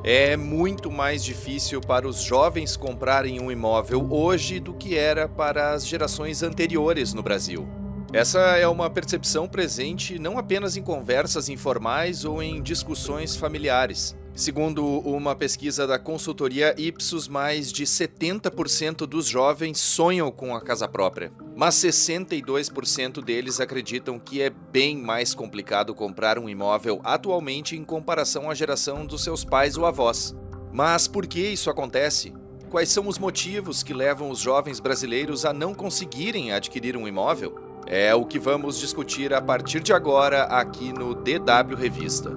É muito mais difícil para os jovens comprarem um imóvel hoje do que era para as gerações anteriores no Brasil. Essa é uma percepção presente não apenas em conversas informais ou em discussões familiares. Segundo uma pesquisa da consultoria Ipsos, mais de 70% dos jovens sonham com a casa própria, mas 62% deles acreditam que é bem mais complicado comprar um imóvel atualmente em comparação à geração dos seus pais ou avós. Mas por que isso acontece? Quais são os motivos que levam os jovens brasileiros a não conseguirem adquirir um imóvel? É o que vamos discutir a partir de agora aqui no DW Revista.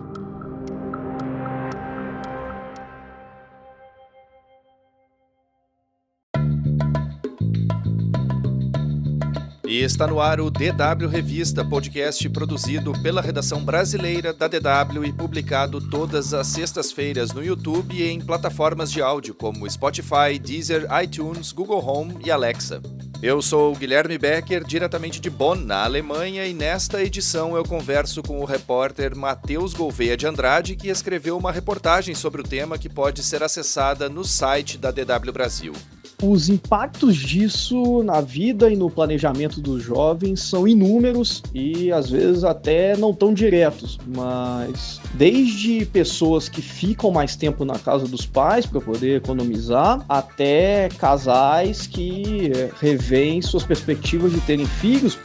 E está no ar o DW Revista, podcast produzido pela redação brasileira da DW e publicado todas as sextas-feiras no YouTube e em plataformas de áudio como Spotify, Deezer, iTunes, Google Home e Alexa. Eu sou o Guilherme Becker, diretamente de Bonn, na Alemanha, e nesta edição eu converso com o repórter Matheus Gouveia de Andrade, que escreveu uma reportagem sobre o tema que pode ser acessada no site da DW Brasil. Os impactos disso na vida e no planejamento dos jovens são inúmeros e às vezes até não tão diretos, mas desde pessoas que ficam mais tempo na casa dos pais para poder economizar, até casais que revêem suas perspectivas de terem filhos.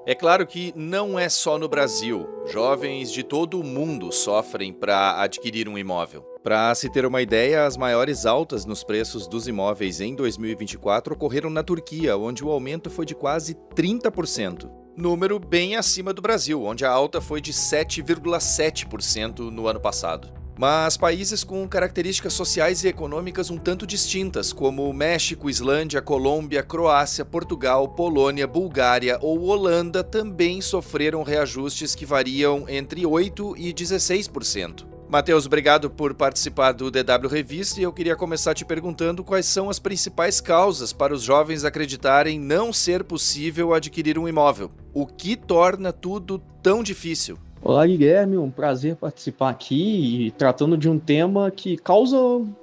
É claro que não é só no Brasil. Jovens de todo o mundo sofrem para adquirir um imóvel. Para se ter uma ideia, as maiores altas nos preços dos imóveis em 2024 ocorreram na Turquia, onde o aumento foi de quase 30%. Número bem acima do Brasil, onde a alta foi de 7,7% no ano passado. Mas países com características sociais e econômicas um tanto distintas, como México, Islândia, Colômbia, Croácia, Portugal, Polônia, Bulgária ou Holanda, também sofreram reajustes que variam entre 8% e 16%. Matheus, obrigado por participar do DW Revista e eu queria começar te perguntando quais são as principais causas para os jovens acreditarem não ser possível adquirir um imóvel. O que torna tudo tão difícil? Olá, Guilherme, um prazer participar aqui e tratando de um tema que causa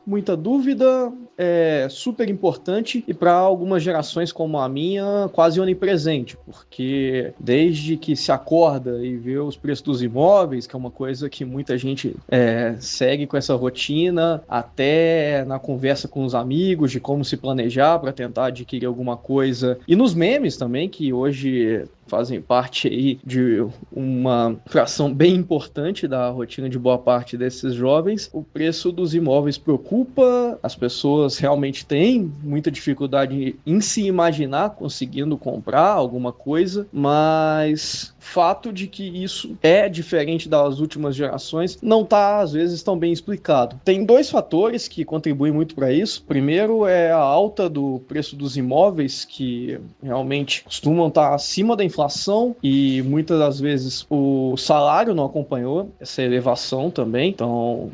muita dúvida, é super importante e para algumas gerações como a minha, quase onipresente, porque desde que se acorda e vê os preços dos imóveis, que é uma coisa que muita gente segue com essa rotina, até na conversa com os amigos de como se planejar para tentar adquirir alguma coisa, e nos memes também, que hoje fazem parte aí de uma fração bem importante da rotina de boa parte desses jovens. O preço dos imóveis preocupa, as pessoas realmente têm muita dificuldade em se imaginar conseguindo comprar alguma coisa, mas o fato de que isso é diferente das últimas gerações não está, às vezes, tão bem explicado. Tem dois fatores que contribuem muito para isso. Primeiro é a alta do preço dos imóveis, que realmente costumam estar acima da inflação e muitas das vezes o salário não acompanhou essa elevação também. Então,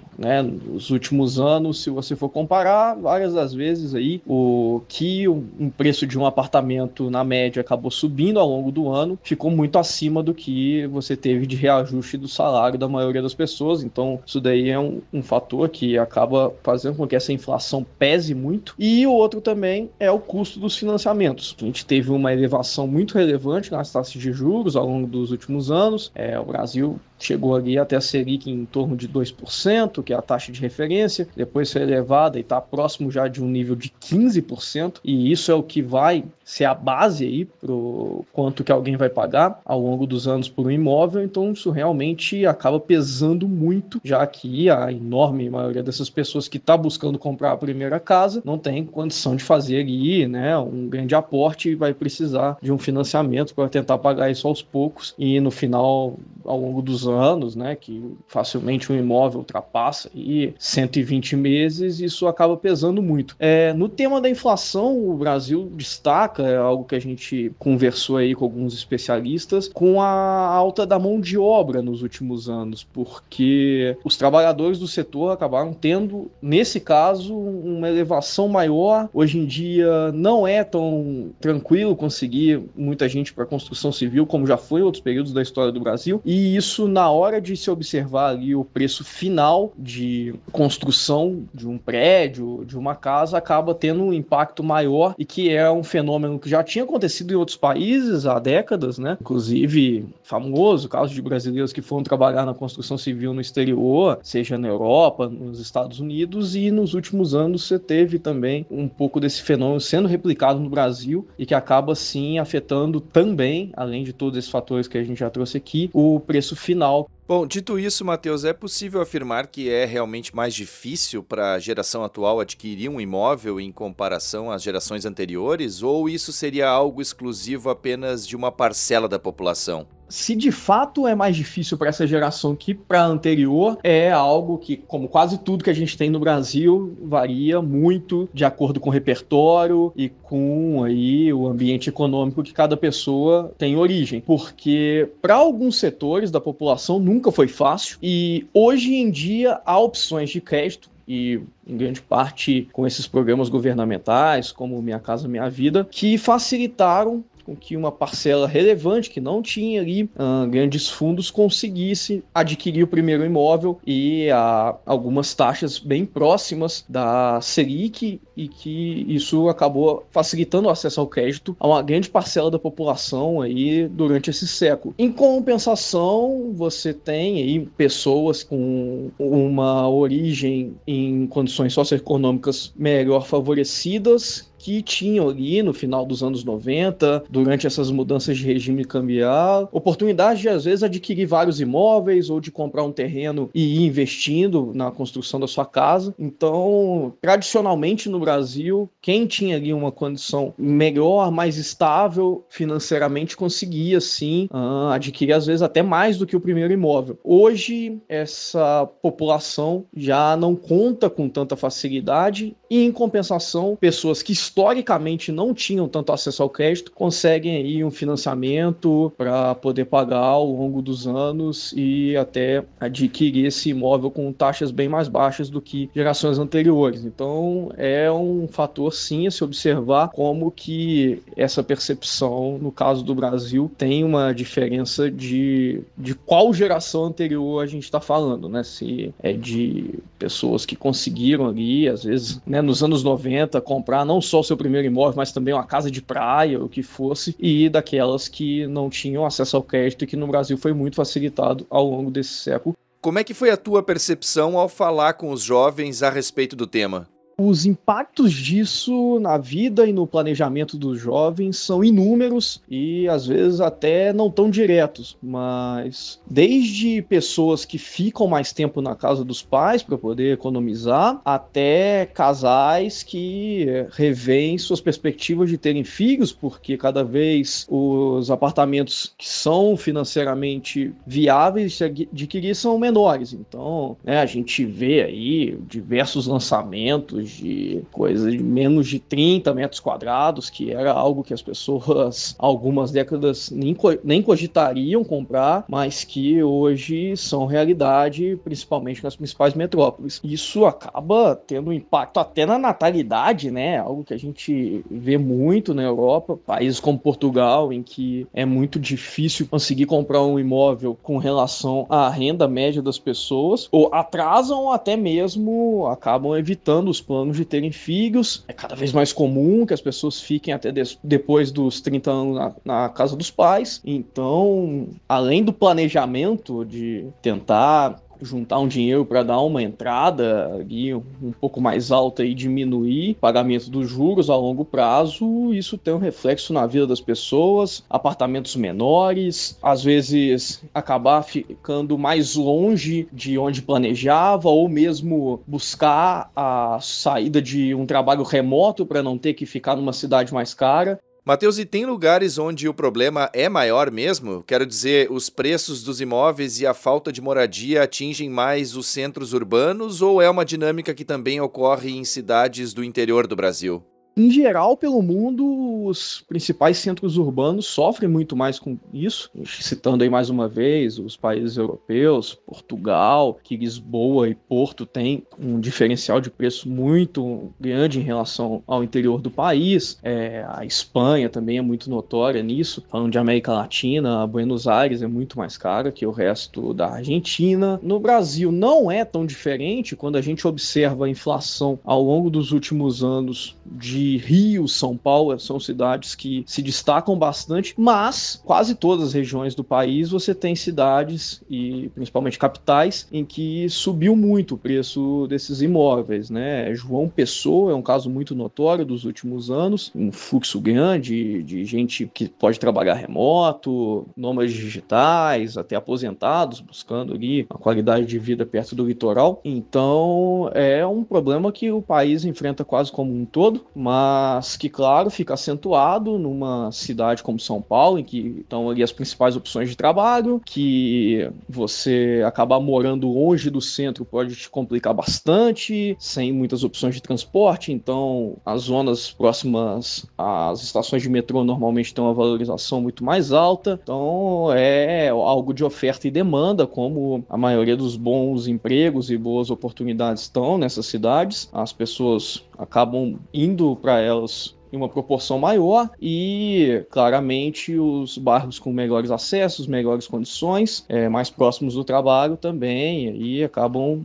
nos últimos anos, se você for comparar, várias das vezes aí o que um preço de um apartamento na média acabou subindo ao longo do ano ficou muito acima do que você teve de reajuste do salário da maioria das pessoas. Então, isso daí é um fator que acaba fazendo com que essa inflação pese muito. E o outro também é o custo dos financiamentos. A gente teve uma elevação muito relevante nas taxas de juros ao longo dos últimos anos. O Brasil chegou ali até a Selic em torno de 2%, que é a taxa de referência, depois foi elevada e está próximo já de um nível de 15%, e isso é o que vai ser a base aí para o quanto que alguém vai pagar ao longo dos anos por um imóvel. Então isso realmente acaba pesando muito, já que a enorme maioria dessas pessoas que está buscando comprar a primeira casa não tem condição de fazer ali, um grande aporte e vai precisar de um financiamento para tentar pagar isso aos poucos e no final, ao longo dos anos, né, que facilmente um imóvel ultrapassa aí 120 meses, isso acaba pesando muito. No tema da inflação, o Brasil destaca, é algo que a gente conversou aí com alguns especialistas, com a alta da mão de obra nos últimos anos, porque os trabalhadores do setor acabaram tendo, nesse caso, uma elevação maior. Hoje em dia não é tão tranquilo conseguir muita gente para construção civil, como já foi em outros períodos da história do Brasil, e isso, na hora de se observar ali o preço final de construção de um prédio, de uma casa, acaba tendo um impacto maior, e que é um fenômeno que já tinha acontecido em outros países há décadas, né? Inclusive, famoso caso de brasileiros que foram trabalhar na construção civil no exterior, seja na Europa, nos Estados Unidos, e nos últimos anos você teve também um pouco desse fenômeno sendo replicado no Brasil e que acaba sim afetando também, além de todos esses fatores que a gente já trouxe aqui, o preço final. Bom, dito isso, Matheus, é possível afirmar que é realmente mais difícil para a geração atual adquirir um imóvel em comparação às gerações anteriores, ou isso seria algo exclusivo apenas de uma parcela da população? Se de fato é mais difícil para essa geração que para a anterior, é algo que, como quase tudo que a gente tem no Brasil, varia muito de acordo com o repertório e com aí o ambiente econômico que cada pessoa tem origem. Porque para alguns setores da população nunca foi fácil, e hoje em dia há opções de crédito, e em grande parte com esses programas governamentais, como Minha Casa Minha Vida, que facilitaram com que uma parcela relevante, que não tinha ali grandes fundos, conseguisse adquirir o primeiro imóvel e a algumas taxas bem próximas da Selic, e que isso acabou facilitando o acesso ao crédito a uma grande parcela da população aí durante esse século. Em compensação, você tem aí pessoas com uma origem em condições socioeconômicas melhor favorecidas, que tinham ali no final dos anos 90, durante essas mudanças de regime cambial, oportunidade de às vezes adquirir vários imóveis ou de comprar um terreno e ir investindo na construção da sua casa. Então, tradicionalmente no Brasil, quem tinha ali uma condição melhor, mais estável financeiramente, conseguia sim adquirir às vezes até mais do que o primeiro imóvel. Hoje, essa população já não conta com tanta facilidade e, em compensação, pessoas que historicamente não tinham tanto acesso ao crédito conseguem aí um financiamento para poder pagar ao longo dos anos e até adquirir esse imóvel com taxas bem mais baixas do que gerações anteriores. Então é um fator sim a se observar como que essa percepção, no caso do Brasil, tem uma diferença de qual geração anterior a gente está falando, né? Se é de pessoas que conseguiram ali, às vezes, né, nos anos 90, comprar não só o seu primeiro imóvel, mas também uma casa de praia, o que fosse, e daquelas que não tinham acesso ao crédito e que no Brasil foi muito facilitado ao longo desse século. Como é que foi a tua percepção ao falar com os jovens a respeito do tema? Os impactos disso na vida e no planejamento dos jovens são inúmeros e às vezes até não tão diretos, mas desde pessoas que ficam mais tempo na casa dos pais para poder economizar, até casais que revêem suas perspectivas de terem filhos, porque cada vez os apartamentos que são financeiramente viáveis de adquirir são menores. Então, né, a gente vê aí diversos lançamentos de coisas de menos de 30 metros quadrados, que era algo que as pessoas, há algumas décadas, nem cogitariam comprar, mas que hoje são realidade, principalmente nas principais metrópoles. Isso acaba tendo um impacto até na natalidade, né? Algo que a gente vê muito na Europa, países como Portugal, em que é muito difícil conseguir comprar um imóvel com relação à renda média das pessoas, ou atrasam ou até mesmo acabam evitando os planos de terem filhos. É cada vez mais comum que as pessoas fiquem até depois dos 30 anos na casa dos pais. Então, além do planejamento de tentar juntar um dinheiro para dar uma entrada ali um pouco mais alta e diminuir o pagamento dos juros a longo prazo, isso tem um reflexo na vida das pessoas, apartamentos menores, às vezes acabar ficando mais longe de onde planejava, ou mesmo buscar a saída de um trabalho remoto para não ter que ficar numa cidade mais cara. Matheus, e tem lugares onde o problema é maior mesmo? Quero dizer, os preços dos imóveis e a falta de moradia atingem mais os centros urbanos ou é uma dinâmica que também ocorre em cidades do interior do Brasil? Em geral, pelo mundo, os principais centros urbanos sofrem muito mais com isso. Citando aí mais uma vez os países europeus, Portugal, que Lisboa e Porto têm um diferencial de preço muito grande em relação ao interior do país. A Espanha também é muito notória nisso. Falando de América Latina, Buenos Aires é muito mais cara que o resto da Argentina. No Brasil não é tão diferente quando a gente observa a inflação ao longo dos últimos anos de Rio, São Paulo, são cidades que se destacam bastante, mas quase todas as regiões do país você tem cidades, e principalmente capitais, em que subiu muito o preço desses imóveis, né? João Pessoa é um caso muito notório dos últimos anos, um fluxo grande de gente que pode trabalhar remoto, nômades digitais, até aposentados, buscando ali a qualidade de vida perto do litoral. Então é um problema que o país enfrenta quase como um todo, mas que, claro, fica acentuado numa cidade como São Paulo, em que estão ali as principais opções de trabalho, que você acabar morando longe do centro pode te complicar bastante, sem muitas opções de transporte, então as zonas próximas às estações de metrô normalmente têm uma valorização muito mais alta, então é algo de oferta e demanda, como a maioria dos bons empregos e boas oportunidades estão nessas cidades, as pessoas acabam indo para elas em uma proporção maior e, claramente, os bairros com melhores acessos, melhores condições, mais próximos do trabalho também, e acabam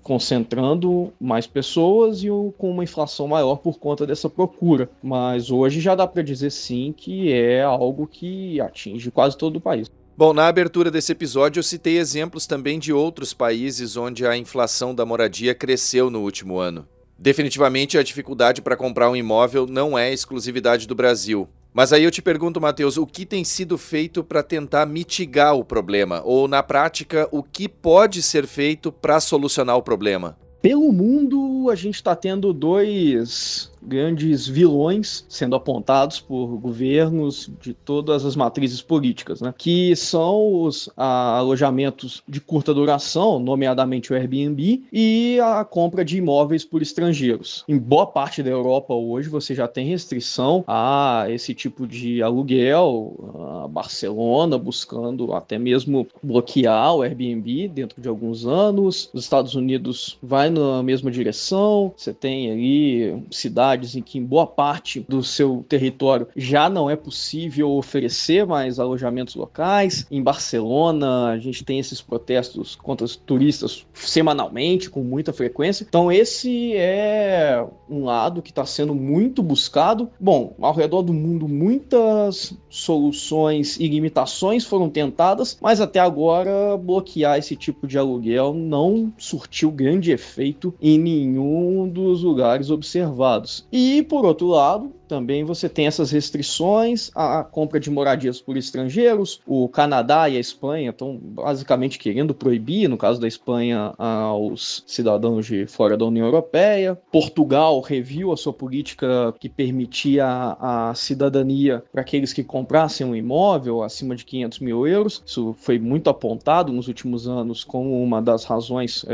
concentrando mais pessoas e com uma inflação maior por conta dessa procura. Mas hoje já dá para dizer sim que é algo que atinge quase todo o país. Bom, na abertura desse episódio eu citei exemplos também de outros países onde a inflação da moradia cresceu no último ano. Definitivamente a dificuldade para comprar um imóvel não é exclusividade do Brasil. Mas aí eu te pergunto, Matheus, o que tem sido feito para tentar mitigar o problema? Ou, na prática, o que pode ser feito para solucionar o problema? Pelo mundo, a gente está tendo dois grandes vilões sendo apontados por governos de todas as matrizes políticas, né? Que são os alojamentos de curta duração, nomeadamente o Airbnb, e a compra de imóveis por estrangeiros. Em boa parte da Europa hoje você já tem restrição a esse tipo de aluguel, a Barcelona buscando até mesmo bloquear o Airbnb dentro de alguns anos, os Estados Unidos vai na mesma direção, você tem ali cidades em que em boa parte do seu território já não é possível oferecer mais alojamentos locais. Em Barcelona, a gente tem esses protestos contra os turistas semanalmente, com muita frequência. Então esse é um lado que está sendo muito buscado. Bom, ao redor do mundo, muitas soluções e limitações foram tentadas, mas até agora bloquear esse tipo de aluguel não surtiu grande efeito em nenhum dos lugares observados. E, por outro lado, também você tem essas restrições à compra de moradias por estrangeiros. O Canadá e a Espanha estão basicamente querendo proibir, no caso da Espanha, aos cidadãos de fora da União Europeia. Portugal reviu a sua política que permitia a cidadania para aqueles que comprassem um imóvel acima de 500 mil euros. Isso foi muito apontado nos últimos anos como uma das razões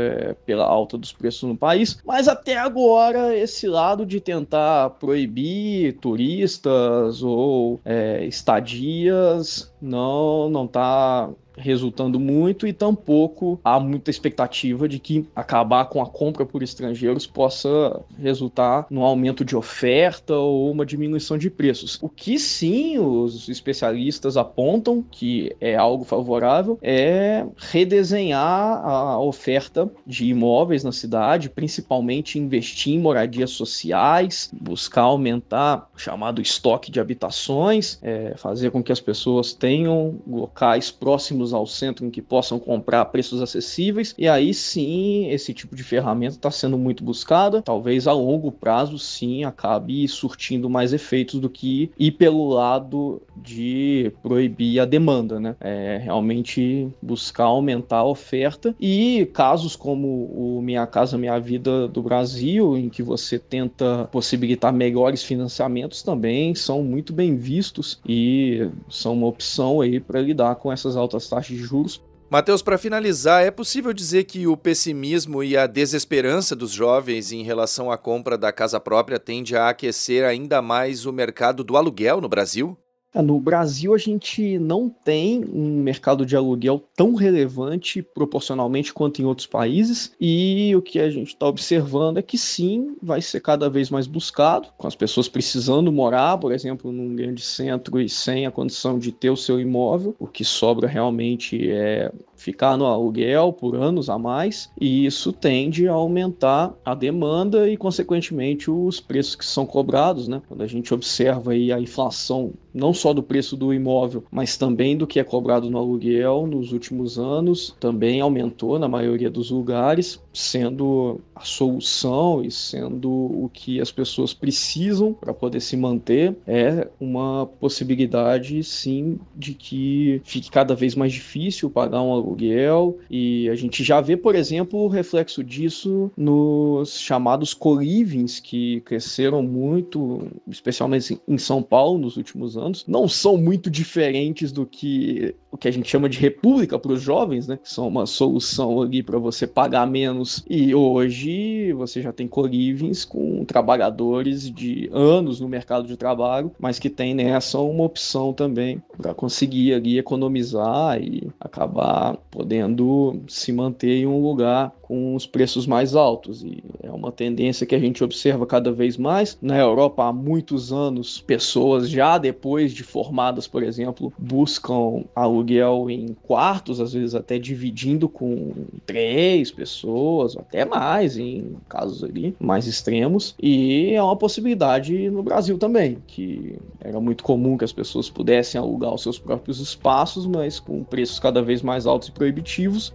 pela alta dos preços no país. Mas até agora, esse lado de tentar proibir turistas ou estadias não está resultando muito, e tampouco há muita expectativa de que acabar com a compra por estrangeiros possa resultar num aumento de oferta ou uma diminuição de preços. O que sim os especialistas apontam que é algo favorável é redesenhar a oferta de imóveis na cidade, principalmente investir em moradias sociais, buscar aumentar o chamado estoque de habitações, fazer com que as pessoas tenham locais próximos próximos ao centro em que possam comprar a preços acessíveis, e aí sim esse tipo de ferramenta está sendo muito buscada. Talvez a longo prazo sim acabe surtindo mais efeitos do que ir pelo lado de proibir a demanda, né? Realmente buscar aumentar a oferta, e casos como o Minha Casa Minha Vida do Brasil, em que você tenta possibilitar melhores financiamentos, também são muito bem vistos e são uma opção aí para lidar com essas altas taxas de juros. Matheus, para finalizar, é possível dizer que o pessimismo e a desesperança dos jovens em relação à compra da casa própria tende a aquecer ainda mais o mercado do aluguel no Brasil? No Brasil, a gente não tem um mercado de aluguel tão relevante proporcionalmente quanto em outros países, e o que a gente está observando é que sim, vai ser cada vez mais buscado, com as pessoas precisando morar, por exemplo, num grande centro e sem a condição de ter o seu imóvel. O que sobra realmente é ficar no aluguel por anos a mais, e isso tende a aumentar a demanda e, consequentemente, os preços que são cobrados, né? Quando a gente observa aí a inflação, não só do preço do imóvel, mas também do que é cobrado no aluguel nos últimos anos, também aumentou na maioria dos lugares, sendo a solução e sendo o que as pessoas precisam para poder se manter. É uma possibilidade, sim, de que fique cada vez mais difícil pagar um aluguel, e a gente já vê, por exemplo, o reflexo disso nos chamados co-livings, que cresceram muito, especialmente em São Paulo nos últimos anos. Não são muito diferentes do que o que a gente chama de república para os jovens, né? São uma solução ali para você pagar menos, e hoje você já tem co-livings com trabalhadores de anos no mercado de trabalho, mas que tem nessa uma opção também para conseguir ali economizar e acabar podendo se manter em um lugar com os preços mais altos. E é uma tendência que a gente observa cada vez mais. Na Europa, há muitos anos, pessoas já depois de formadas, por exemplo, buscam aluguel em quartos, às vezes até dividindo com 3 pessoas, ou até mais, em casos ali mais extremos. E é uma possibilidade no Brasil também, que era muito comum que as pessoas pudessem alugar os seus próprios espaços, mas com preços cada vez mais altos e proibitivos,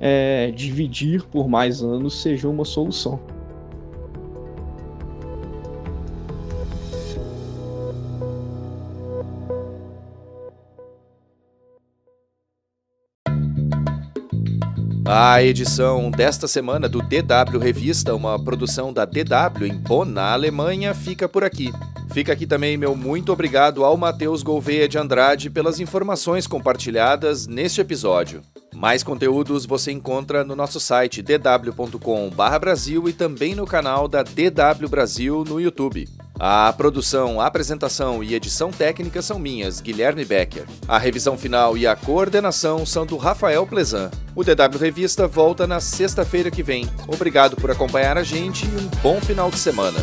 dividir por mais anos seja uma solução. A edição desta semana do DW Revista, uma produção da DW em Bonn, na Alemanha, fica por aqui. Fica aqui também meu muito obrigado ao Matheus Gouveia de Andrade pelas informações compartilhadas neste episódio. Mais conteúdos você encontra no nosso site dw.com/Brasil e também no canal da DW Brasil no YouTube. A produção, apresentação e edição técnica são minhas, Guilherme Becker. A revisão final e a coordenação são do Rafael Plezan. O DW Revista volta na sexta-feira que vem. Obrigado por acompanhar a gente e um bom final de semana.